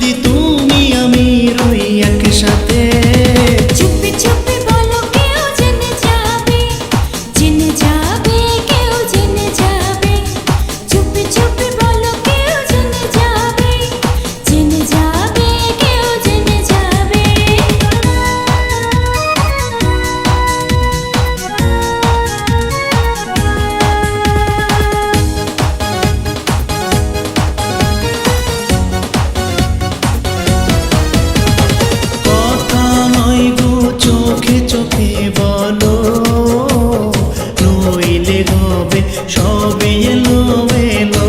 যদি তুমি আমি রই একসাথে। চুপি চুপি বলো কেউ জেনে যাবে, জেনে যাবে, কেউ জেনে যাবে। চুপি চুপি বলো কেউ জেনে যাবে, জেনে যাবে, কেউ জেনে যাবে। কথা নয় গো চোখে চোখে বলো, নইলে হবে সবে এলোমেলো।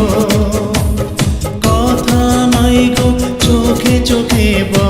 কথা নয় গো চোখে চোখে বলো।